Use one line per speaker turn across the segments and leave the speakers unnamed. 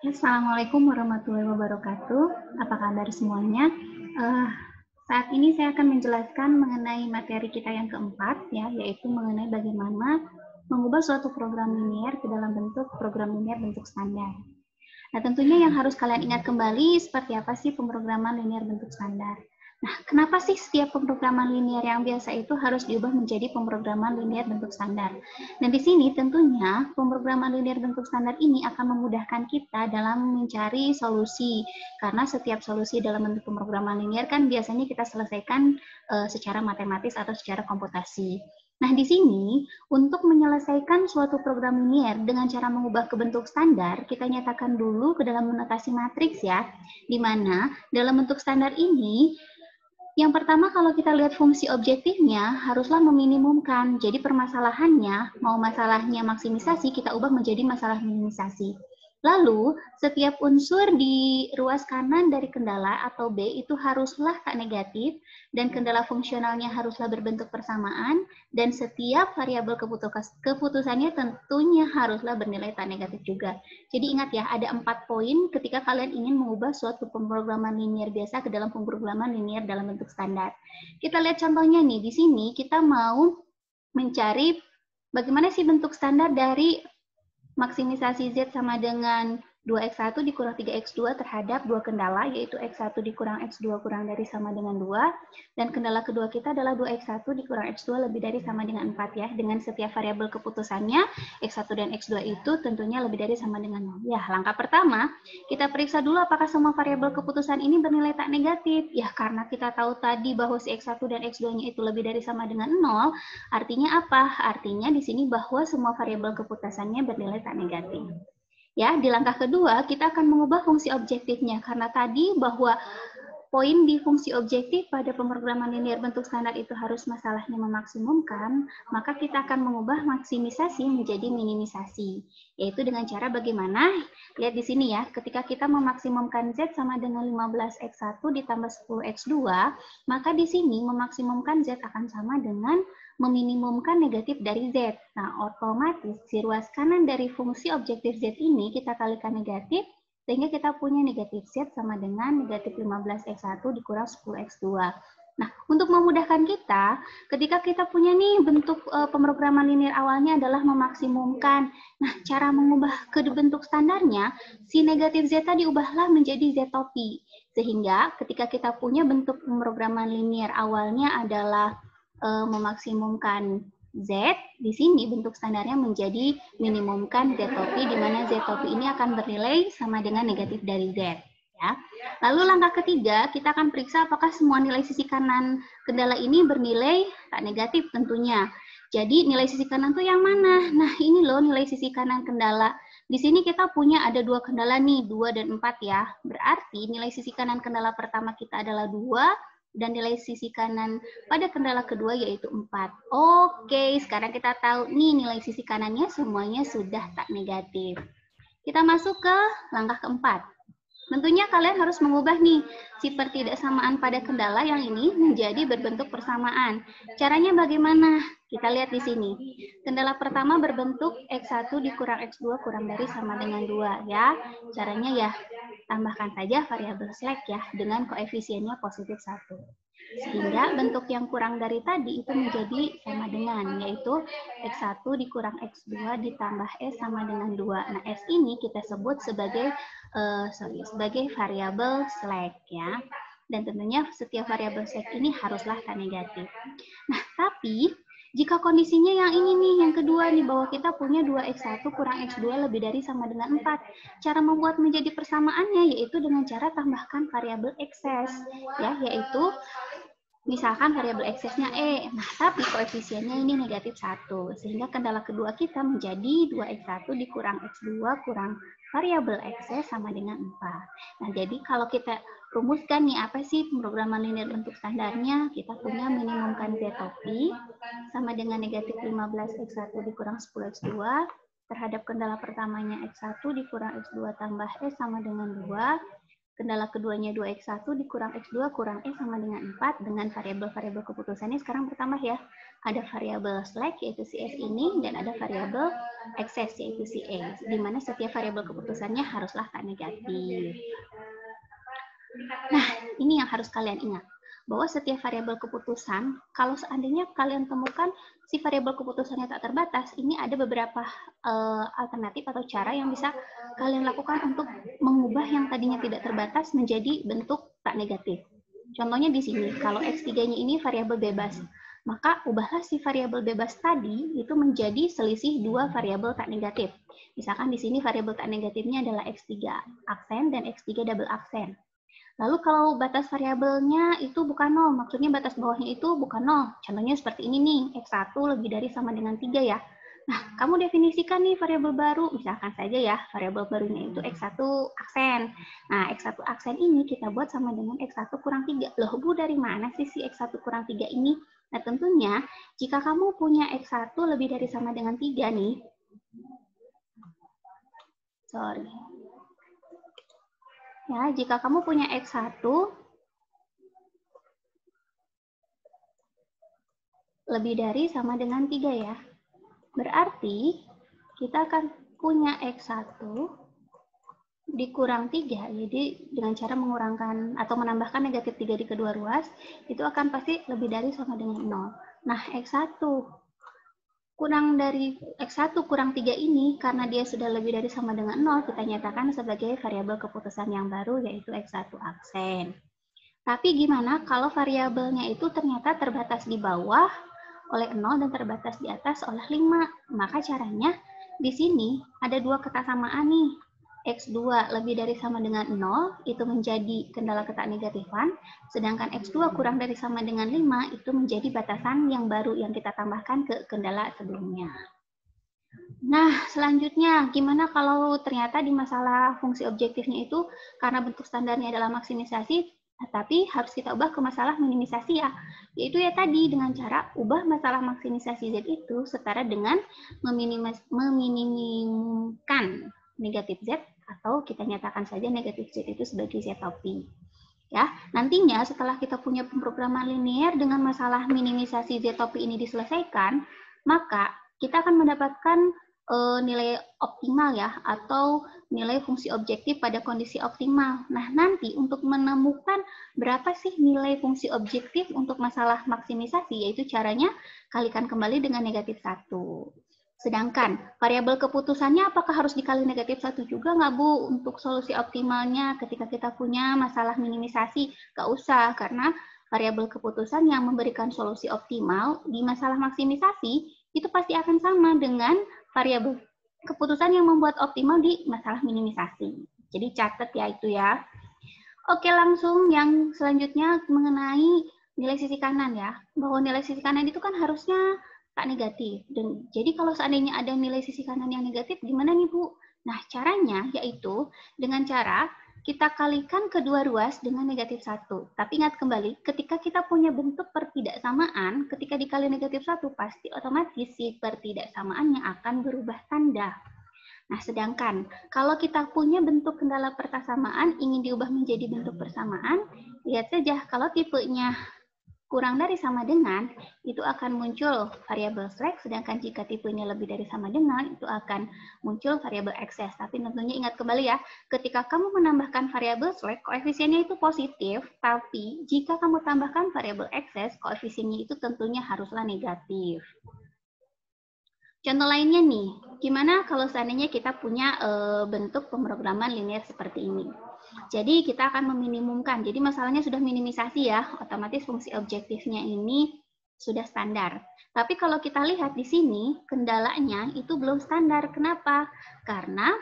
Assalamualaikum warahmatullahi wabarakatuh. Apa kabar semuanya? Eh, Saat ini saya akan menjelaskan mengenai materi kita yang keempat, ya, yaitu mengenai bagaimana mengubah suatu program linear ke dalam bentuk program linear bentuk standar. Nah, tentunya yang harus kalian ingat kembali seperti apa sih pemrograman linear bentuk standar. Nah, kenapa sih setiap pemrograman linear yang biasa itu harus diubah menjadi pemrograman linear bentuk standar? Dan di sini tentunya pemrograman linear bentuk standar ini akan memudahkan kita dalam mencari solusi. Karena setiap solusi dalam bentuk pemrograman linear kan biasanya kita selesaikan secara matematis atau secara komputasi. Nah, di sini untuk menyelesaikan suatu program linear dengan cara mengubah ke bentuk standar, kita nyatakan dulu ke dalam notasi matriks ya, di mana dalam bentuk standar ini yang pertama, kalau kita lihat fungsi objektifnya, haruslah meminimumkan. Jadi permasalahannya, mau masalahnya maksimisasi, kita ubah menjadi masalah minimisasi. Lalu, setiap unsur di ruas kanan dari kendala atau B itu haruslah tak negatif, dan kendala fungsionalnya haruslah berbentuk persamaan, dan setiap variabel keputusannya tentunya haruslah bernilai tak negatif juga. Jadi ingat ya, ada 4 poin ketika kalian ingin mengubah suatu pemrograman linear biasa ke dalam pemrograman linear dalam bentuk standar. Kita lihat contohnya nih, di sini kita mau mencari bagaimana sih bentuk standar dari maksimisasi Z sama dengan 2x1 dikurang 3x2 terhadap dua kendala, yaitu x1 dikurang x2 kurang dari sama dengan 2, dan kendala kedua kita adalah 2x1 dikurang x2 lebih dari sama dengan 4 ya, dengan setiap variabel keputusannya, x1 dan x2 itu tentunya lebih dari sama dengan 0. Ya, langkah pertama, kita periksa dulu apakah semua variabel keputusan ini bernilai tak negatif. Ya, karena kita tahu tadi bahwa si x1 dan x2-nya itu lebih dari sama dengan 0, artinya apa? Artinya di sini bahwa semua variabel keputusannya bernilai tak negatif. Ya, di langkah kedua kita akan mengubah fungsi objektifnya karena tadi bahwa poin di fungsi objektif pada pemrograman linear bentuk standar itu harus masalahnya memaksimumkan, maka kita akan mengubah maksimisasi menjadi minimisasi, yaitu dengan cara bagaimana? Lihat di sini ya, ketika kita memaksimumkan Z sama dengan 15x1 ditambah 10x2, maka di sini memaksimumkan Z akan sama dengan meminimumkan negatif dari Z. Nah, otomatis si ruas kanan dari fungsi objektif Z ini kita kalikan negatif, sehingga kita punya negatif Z sama dengan negatif 15x1 dikurang 10x2. Nah, untuk memudahkan kita, ketika kita punya nih bentuk pemrograman linear awalnya adalah memaksimumkan. Nah, cara mengubah ke bentuk standarnya, si negatif Z tadi ubahlah menjadi Z topi. Sehingga ketika kita punya bentuk pemrograman linear awalnya adalah memaksimumkan Z, di sini bentuk standarnya menjadi minimumkan Z topi, di mana Z topi ini akan bernilai sama dengan negatif dari Z. Ya. Lalu langkah ketiga, kita akan periksa apakah semua nilai sisi kanan kendala ini bernilai tak negatif tentunya. Jadi nilai sisi kanan tuh yang mana? Nah ini loh nilai sisi kanan kendala. Di sini kita punya ada dua kendala nih, 2 dan 4 ya. Berarti nilai sisi kanan kendala pertama kita adalah 2, dan nilai sisi kanan pada kendala kedua yaitu 4. Oke, sekarang kita tahu nih nilai sisi kanannya semuanya sudah tak negatif. Kita masuk ke langkah keempat. Tentunya kalian harus mengubah nih si pertidaksamaan pada kendala yang ini menjadi berbentuk persamaan. Caranya bagaimana? Kita lihat di sini. Kendala pertama berbentuk X1 dikurang X2 kurang dari sama dengan 2 ya. Caranya ya tambahkan saja variabel slack ya dengan koefisiennya positif 1. Sehingga bentuk yang kurang dari tadi itu menjadi sama dengan, yaitu X1 dikurang X2 ditambah S sama dengan 2. Nah, S ini kita sebut sebagai sebagai variabel slack ya. Dan tentunya setiap variabel slack ini haruslah tak negatif. Nah, tapi jika kondisinya yang ini nih, yang kedua nih, bahwa kita punya 2x1 kurang x2 lebih dari sama dengan 4. Cara membuat menjadi persamaannya yaitu dengan cara tambahkan variabel excess, ya, yaitu misalkan variabel excess-nya E. Nah, tapi koefisiennya ini negatif 1. Sehingga kendala kedua kita menjadi 2x1 dikurang x2 kurang variabel excess sama dengan 4. Nah, jadi kalau kita rumuskan nih apa sih pemrograman linear bentuk standarnya, kita punya minimumkan Z topi sama dengan negatif 15x1 dikurang 10x2 terhadap kendala pertamanya x1 dikurang x2 tambah S sama dengan 2. kendala keduanya 2x1 dikurang x2 kurang e sama dengan 4 dengan variabel-variabel keputusannya sekarang bertambah ya. Ada variabel slack yaitu si S ini dan ada variabel excess yaitu si E, di mana setiap variabel keputusannya haruslah tak negatif. Nah, ini yang harus kalian ingat, bahwa setiap variabel keputusan, kalau seandainya kalian temukan si variabel keputusannya tak terbatas, ini ada beberapa alternatif atau cara yang bisa kalian lakukan untuk mengubah yang tadinya tidak terbatas menjadi bentuk tak negatif. Contohnya di sini, kalau X3-nya ini variabel bebas, maka ubahlah si variabel bebas tadi itu menjadi selisih dua variabel tak negatif. Misalkan di sini variabel tak negatifnya adalah X3 aksen dan X3 double aksen. Lalu kalau batas variabelnya itu bukan 0, maksudnya batas bawahnya itu bukan 0. Contohnya seperti ini nih, X1 lebih dari sama dengan 3 ya. Nah, kamu definisikan nih variabel baru, misalkan saja ya, variabel barunya itu X1 aksen. Nah, X1 aksen ini kita buat sama dengan X1 kurang 3. Loh, Bu, dari mana sih si X1 kurang 3 ini? Nah, tentunya jika kamu punya X1 lebih dari sama dengan 3 nih, ya, jika kamu punya X1 lebih dari sama dengan 3 ya. Berarti kita akan punya X1 dikurang 3. Jadi dengan cara mengurangkan atau menambahkan negatif 3 di kedua ruas, itu akan pasti lebih dari sama dengan 0. Nah, X1 kurang 3 ini, karena dia sudah lebih dari sama dengan 0, kita nyatakan sebagai variabel keputusan yang baru, yaitu X1 aksen. Tapi gimana kalau variabelnya itu ternyata terbatas di bawah oleh 0 dan terbatas di atas oleh 5? Maka caranya di sini ada dua kesamaan nih. X2 lebih dari sama dengan 0 itu menjadi kendala ketak negatifan, sedangkan X2 kurang dari sama dengan 5 itu menjadi batasan yang baru yang kita tambahkan ke kendala sebelumnya. Nah, selanjutnya gimana kalau ternyata di masalah fungsi objektifnya itu karena bentuk standarnya adalah maksimisasi, tapi harus kita ubah ke masalah minimisasi ya. Yaitu ya tadi dengan cara ubah masalah maksimisasi Z itu setara dengan meminimumkan negatif Z, atau kita nyatakan saja negatif Z itu sebagai Z topi. Ya, nantinya setelah kita punya pemrograman linear dengan masalah minimisasi Z topi ini diselesaikan, maka kita akan mendapatkan nilai optimal ya, atau nilai fungsi objektif pada kondisi optimal. Nah, nanti untuk menemukan berapa sih nilai fungsi objektif untuk masalah maksimisasi, yaitu caranya kalikan kembali dengan negatif 1. Sedangkan variabel keputusannya apakah harus dikali negatif 1 juga nggak, Bu? Untuk solusi optimalnya ketika kita punya masalah minimisasi, nggak usah, karena variabel keputusan yang memberikan solusi optimal di masalah maksimisasi itu pasti akan sama dengan variabel keputusan yang membuat optimal di masalah minimisasi. Jadi catat ya itu ya. Oke, langsung yang selanjutnya mengenai nilai sisi kanan ya. Bahwa nilai sisi kanan itu kan harusnya tak negatif. Dan jadi kalau seandainya ada nilai sisi kanan yang negatif, gimana nih Bu? Nah, caranya yaitu dengan cara kita kalikan kedua ruas dengan negatif 1. Tapi ingat kembali, ketika kita punya bentuk pertidaksamaan, ketika dikali negatif 1, pasti otomatis si pertidaksamaannya akan berubah tanda. Nah, sedangkan kalau kita punya bentuk kendala persamaan ingin diubah menjadi bentuk persamaan, lihat saja kalau tipenya kurang dari sama dengan, itu akan muncul variabel slack, sedangkan jika tipenya lebih dari sama dengan, itu akan muncul variabel excess. Tapi tentunya ingat kembali ya, ketika kamu menambahkan variabel slack, koefisiennya itu positif, tapi jika kamu tambahkan variabel excess, koefisiennya itu tentunya haruslah negatif. Contoh lainnya nih, gimana kalau seandainya kita punya bentuk pemrograman linear seperti ini. Jadi kita akan meminimumkan, jadi masalahnya sudah minimisasi ya, otomatis fungsi objektifnya ini sudah standar. Tapi kalau kita lihat di sini, kendalanya itu belum standar. Kenapa? Karena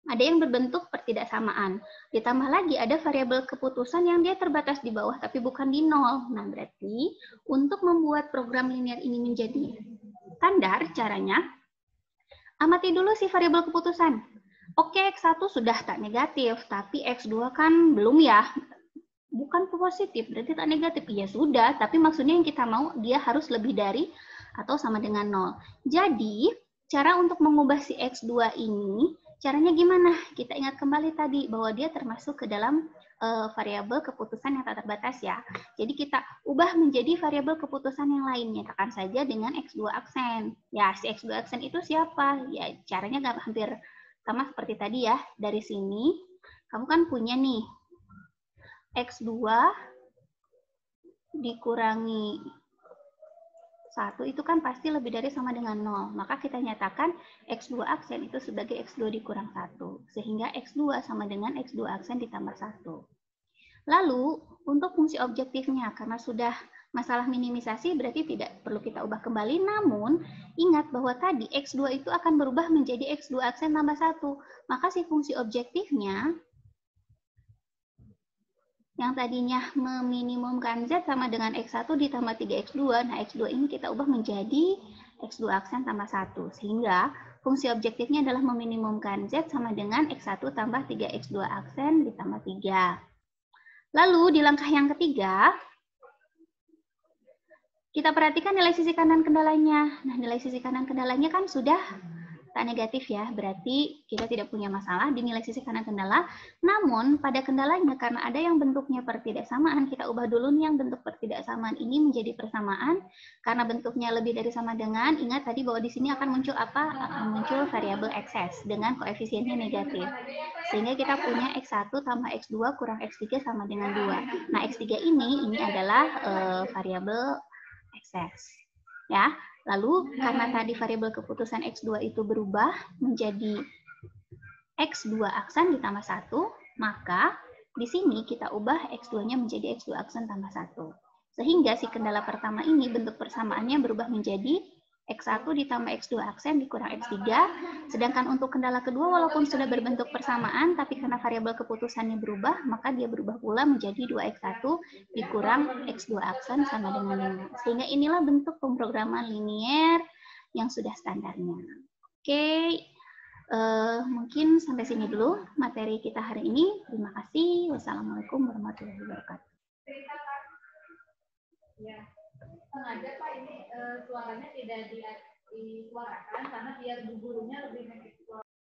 ada yang berbentuk pertidaksamaan. Ditambah lagi ada variabel keputusan yang dia terbatas di bawah, tapi bukan di 0. Nah, berarti untuk membuat program linear ini menjadi standar, caranya amati dulu si variabel keputusan. Oke, X1 sudah tak negatif, tapi X2 kan belum ya. Bukan positif, berarti tak negatif. Ya sudah, tapi maksudnya yang kita mau dia harus lebih dari atau sama dengan 0. Jadi, cara untuk mengubah si X2 ini, Caranya gimana? Kita ingat kembali tadi bahwa dia termasuk ke dalam variabel keputusan yang tak terbatas ya. Jadi kita ubah menjadi variabel keputusan yang lain. Nyatakan saja dengan X2 aksen. Ya, si X2 aksen itu siapa? Ya, caranya hampir sama seperti tadi ya. Dari sini, kamu kan punya nih X2 dikurangi 1 itu kan pasti lebih dari sama dengan 0. Maka kita nyatakan X2 aksen itu sebagai X2 dikurang 1. Sehingga X2 sama dengan X2 aksen ditambah 1. Lalu, untuk fungsi objektifnya, karena sudah masalah minimisasi berarti tidak perlu kita ubah kembali. Namun, ingat bahwa tadi X2 itu akan berubah menjadi X2 aksen tambah 1. Maka si fungsi objektifnya yang tadinya meminimumkan Z sama dengan X1 ditambah 3X2. Nah, X2 ini kita ubah menjadi X2 aksen tambah 1. Sehingga fungsi objektifnya adalah meminimumkan Z sama dengan X1 tambah 3X2 aksen ditambah 3. Lalu di langkah yang ketiga, kita perhatikan nilai sisi kanan kendalanya. Nah, nilai sisi kanan kendalanya kan sudah tak negatif ya, berarti kita tidak punya masalah di nilai sisi kanan kendala. Namun pada kendalanya karena ada yang bentuknya pertidaksamaan, kita ubah dulu nih yang bentuk pertidaksamaan ini menjadi persamaan. Karena bentuknya lebih dari sama dengan, ingat tadi bahwa di sini akan muncul apa? Akan muncul variabel XS dengan koefisiennya negatif. Sehingga kita punya X1 tambah X2 kurang X3 sama dengan 2. Nah, X3 ini adalah variabel XS. Ya, lalu karena tadi variabel keputusan X2 itu berubah menjadi X2 aksen ditambah 1, maka di sini kita ubah X2-nya menjadi X2 aksen tambah 1. Sehingga si kendala pertama ini bentuk persamaannya berubah menjadi X1 ditambah X2 aksen dikurang X3. Sedangkan untuk kendala kedua walaupun sudah berbentuk persamaan, tapi karena variabel keputusannya berubah, maka dia berubah pula menjadi 2X1 dikurang X2 aksen sama dengan 5. Sehingga inilah bentuk pemrograman linier yang sudah standarnya. Oke, mungkin sampai sini dulu materi kita hari ini. Terima kasih. Wassalamualaikum warahmatullahi wabarakatuh. Ya, sengaja Pak ini suaranya tidak disuarakan karena biar gurunya lebih